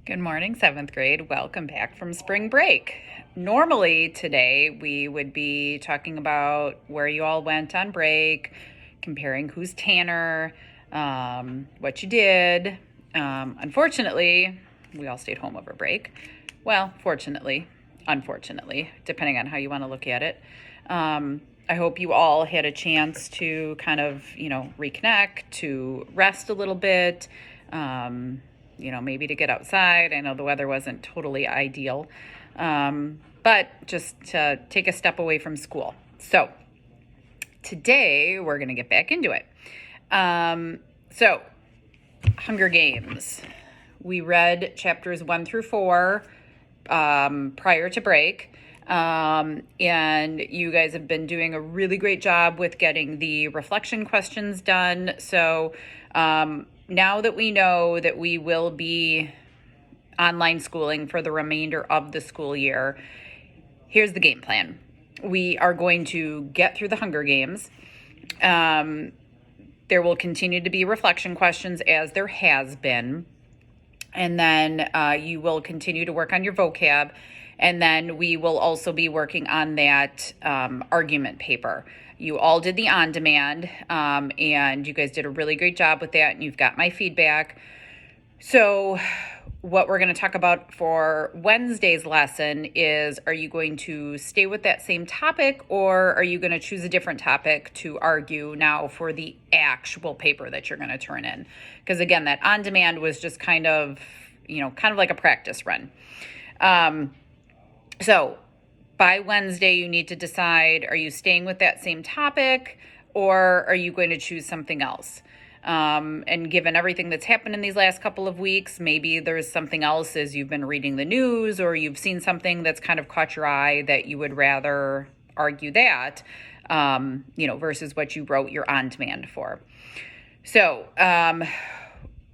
Good morning, seventh grade. Welcome back from spring break. Normally today we would be talking about where you all went on break, comparing who's Tanner, what you did. Unfortunately, we all stayed home over break. Well, fortunately, unfortunately, depending on how you want to look at it. I hope you all had a chance to kind of, reconnect, to rest a little bit. Maybe to get outside. I know the weather wasn't totally ideal, but just to take a step away from school. So today we're going to get back into it. So Hunger Games. We read chapters 1 through 4 prior to break. And you guys have been doing a really great job with getting the reflection questions done. So now that we know that we will be online schooling for the remainder of the school year, here's the game plan. We are going to get through the Hunger Games. There will continue to be reflection questions as there has been. And then you will continue to work on your vocab. And then we will also be working on that argument paper. You all did the on-demand, and you guys did a really great job with that, and you've got my feedback. So what we're going to talk about for Wednesday's lesson is, are you going to stay with that same topic, or are you going to choose a different topic to argue now for the actual paper that you're going to turn in? Because again, that on-demand was just kind of like a practice run. So by Wednesday, you need to decide, are you staying with that same topic, or are you going to choose something else? And given everything that's happened in these last couple of weeks, maybe there's something else as you've been reading the news, or you've seen something that's kind of caught your eye that you would rather argue that, versus what you wrote your on-demand for. So,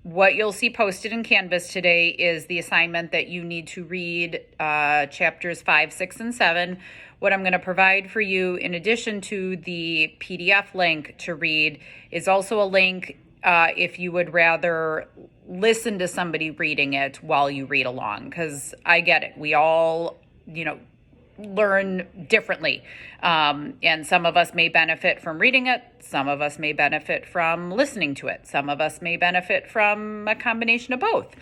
what you'll see posted in Canvas today is the assignment that you need to read chapters 5, 6, and 7. What I'm going to provide for you, in addition to the PDF link to read, is also a link if you would rather listen to somebody reading it while you read along, because I get it. We all, learn differently. And some of us may benefit from reading it. Some of us may benefit from listening to it. Some of us may benefit from a combination of both.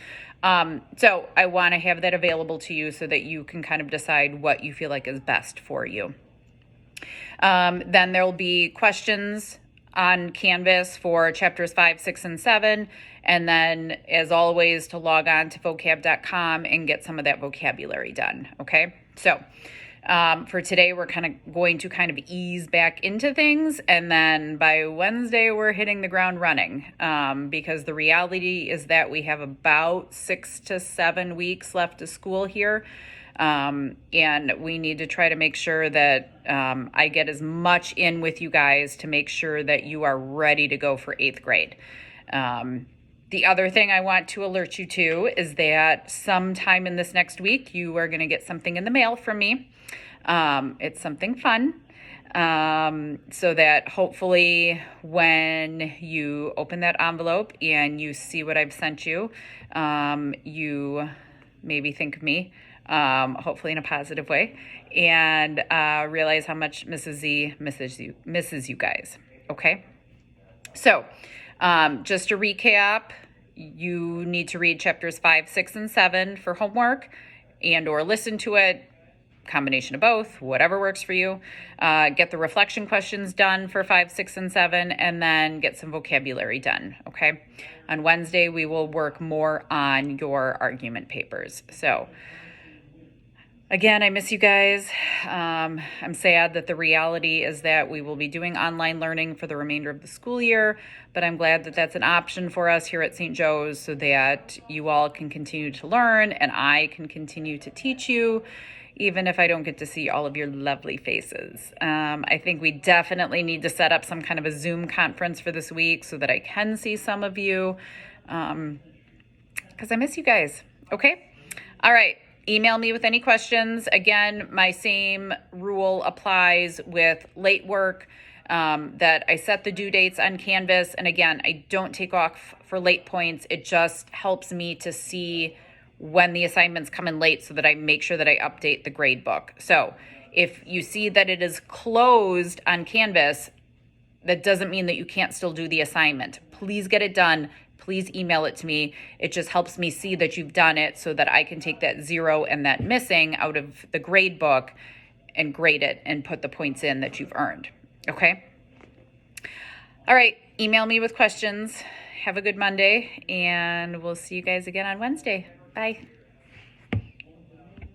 So I want to have that available to you so that you can kind of decide what you feel like is best for you. Then there'll be questions on Canvas for chapters 5, 6, and 7. And then, as always, to log on to vocab.com and get some of that vocabulary done. Okay? So for today, we're going to ease back into things. And then by Wednesday, we're hitting the ground running because the reality is that we have about 6 to 7 weeks left of school here. And we need to try to make sure that I get as much in with you guys to make sure that you are ready to go for 8th grade. The other thing I want to alert you to is that sometime in this next week, you are going to get something in the mail from me. It's something fun, so that hopefully when you open that envelope and you see what I've sent you, you maybe think of me, hopefully in a positive way, and realize how much Mrs. Z misses you guys. Okay? So, just to recap, you need to read chapters 5, 6, and 7 for homework and or listen to it, combination of both, whatever works for you. Get the reflection questions done for 5, 6, and 7, and then get some vocabulary done, okay? On Wednesday, we will work more on your argument papers. So, again, I miss you guys. I'm sad that the reality is that we will be doing online learning for the remainder of the school year, but I'm glad that that's an option for us here at St. Joe's so that you all can continue to learn and I can continue to teach you, even if I don't get to see all of your lovely faces. I think we definitely need to set up some kind of a Zoom conference for this week so that I can see some of you, because I miss you guys, okay? All right. Email me with any questions. Again, my same rule applies with late work, that I set the due dates on Canvas. And again, I don't take off for late points. It just helps me to see when the assignments come in late so that I make sure that I update the grade book. So if you see that it is closed on Canvas, that doesn't mean that you can't still do the assignment. Please get it done. Please email it to me. It just helps me see that you've done it so that I can take that 0 and that missing out of the grade book and grade it and put the points in that you've earned. Okay? All right. Email me with questions. Have a good Monday, and we'll see you guys again on Wednesday. Bye.